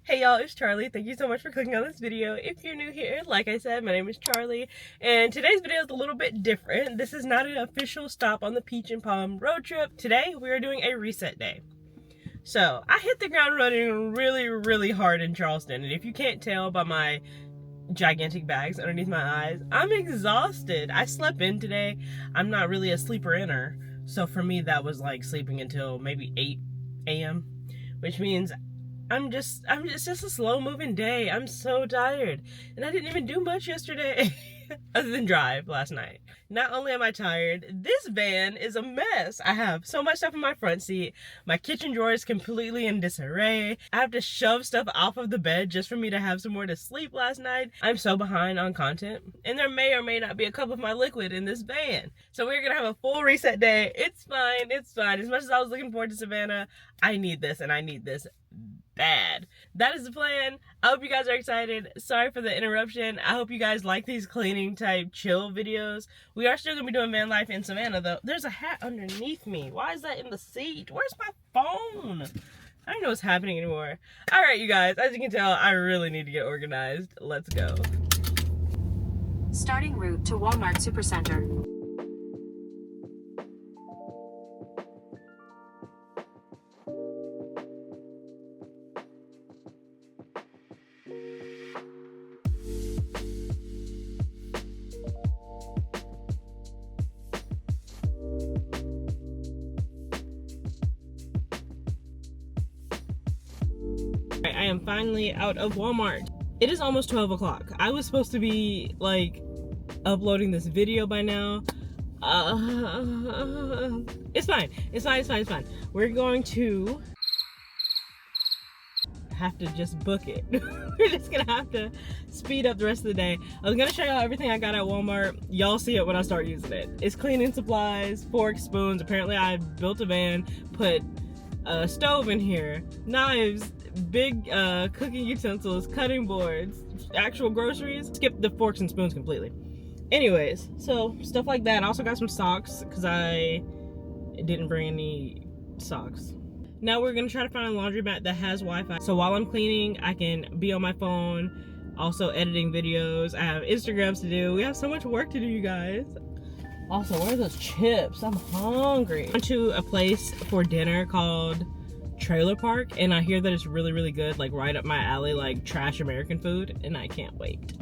Hey y'all, it's Charlie. Thank you so much for clicking on this video. If you're new here, like I said, my name is Charlie, and today's video is a little bit different. This is not an official stop on the Peach and Palm road trip. Today, we are doing a reset day. So, I hit the ground running really hard in Charleston, and if you can't tell by my gigantic bags underneath my eyes, I'm exhausted. I slept in today. I'm not really a sleeper-inner, so for me, that was like sleeping until maybe 8 a.m., which means it's just a slow moving day. I'm so tired. And I didn't even do much yesterday other than drive last night. Not only am I tired, this van is a mess. I have so much stuff in my front seat. My kitchen drawer is completely in disarray. I have to shove stuff off of the bed just for me to have somewhere to sleep last night. I'm so behind on content. And there may or may not be a cup of my liquid in this van. So we're gonna have a full reset day. It's fine, it's fine. As much as I was looking forward to Savannah, I need this and I need this bad. That is the plan. I hope you guys are excited. Sorry for the interruption. I hope you guys like these cleaning type chill videos. We are still gonna be doing van life in Savannah though. There's a hat underneath me. Why is that in the seat? Where's my phone? I don't know what's happening anymore. All right, you guys, as you can tell, I really need to get organized. Let's go. Starting route to Walmart Supercenter. I am finally out of Walmart. It is almost 12 o'clock. I was supposed to be like uploading this video by now. It's fine. It's fine. We're going to have to just book it. We're just gonna have to speed up the rest of the day. I was gonna show y'all everything I got at Walmart. Y'all see it when I start using it. It's cleaning supplies, forks, spoons. Apparently I built a van, put a stove in here, knives, big cooking utensils, cutting boards, actual groceries. Skip the forks and spoons completely. Anyways, so stuff like that. I also got some socks because I didn't bring any socks. Now we're gonna try to find a laundromat that has Wi-Fi. So while I'm cleaning, I can be on my phone, also editing videos. I have Instagrams to do. We have so much work to do, you guys. Also, where are those chips? I'm hungry. I went to a place for dinner called Trailer Park, and I hear that it's really good, like right up my alley, like trash American food, and I can't wait.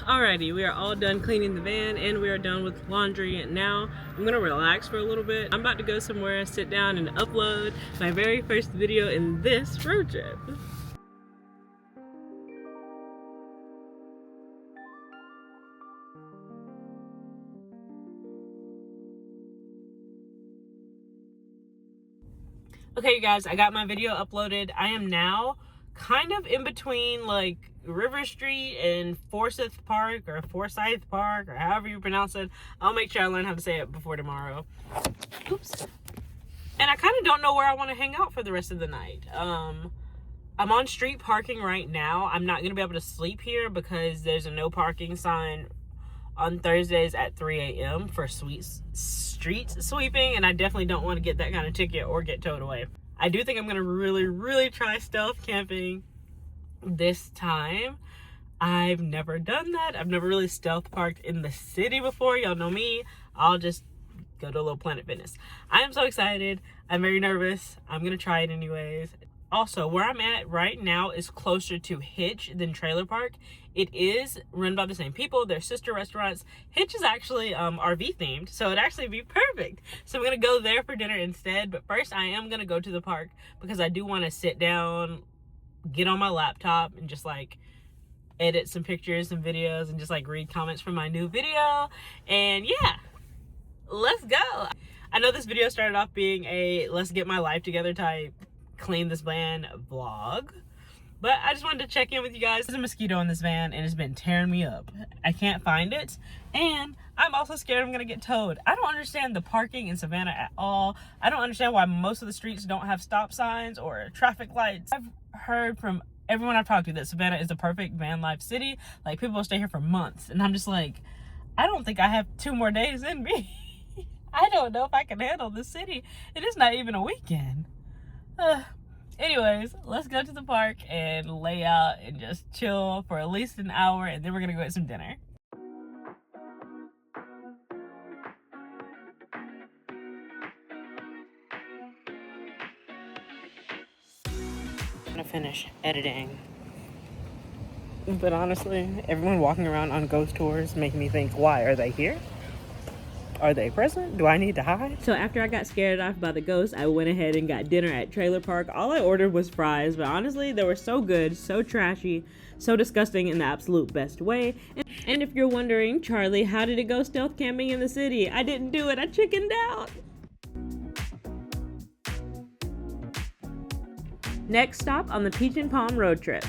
Alrighty, we are all done cleaning the van and we are done with laundry. Now I'm gonna relax for a little bit. I'm about to go somewhere, sit down and upload my very first video in this road trip. Okay, you guys, I got my video uploaded. I am now kind of in between like River Street and Forsyth Park or Forsyth Park or however you pronounce it. I'll make sure I learn how to say it before tomorrow. Oops. And I kind of don't know where I want to hang out for the rest of the night. I'm on street parking right now. I'm not going to be able to sleep here because there's a no parking sign on Thursdays at 3 a.m. for street sweeping, and I definitely don't want to get that kind of ticket or get towed away. I do think I'm going to really try stealth camping this time. I've never done that. I've never really stealth parked in the city before. Y'all know me. I'll just go to a little Planet Fitness. I am so excited. I'm very nervous. I'm going to try it anyways. Also, where I'm at right now is closer to Hitch than Trailer Park. It is run by the same people. They're sister restaurants. Hitch is actually RV themed, so it'd actually be perfect. So I'm going to go there for dinner instead. But first, I am going to go to the park because I do want to sit down, get on my laptop, and just like edit some pictures and videos and just like read comments from my new video. And yeah, let's go. I know this video started off being a let's get my life together type clean this van vlog, but I just wanted to check in with you guys. There's a mosquito in this van and it's been tearing me up. I can't find it, and I'm also scared I'm gonna get towed. I don't understand the parking in Savannah at all. I don't understand why most of the streets don't have stop signs or traffic lights. I've heard from everyone I've talked to that Savannah is the perfect van life city. Like, people stay here for months, and I'm just like, I don't think I have 2 more days in me. I don't know if I can handle this city. It is not even a weekend. Anyways, let's go to the park and lay out and just chill for at least an hour, and then we're gonna go get some dinner. I'm gonna finish editing. But honestly, everyone walking around on ghost tours make me think, why are they here? Are they present? Do I need to hide? So after I got scared off by the ghost, I went ahead and got dinner at Trailer Park. All I ordered was fries, but honestly, they were so good, so trashy, so disgusting in the absolute best way. And if you're wondering, Charlie, how did it go stealth camping in the city? I didn't do it. I chickened out. Next stop on the Peach and Palm road trip.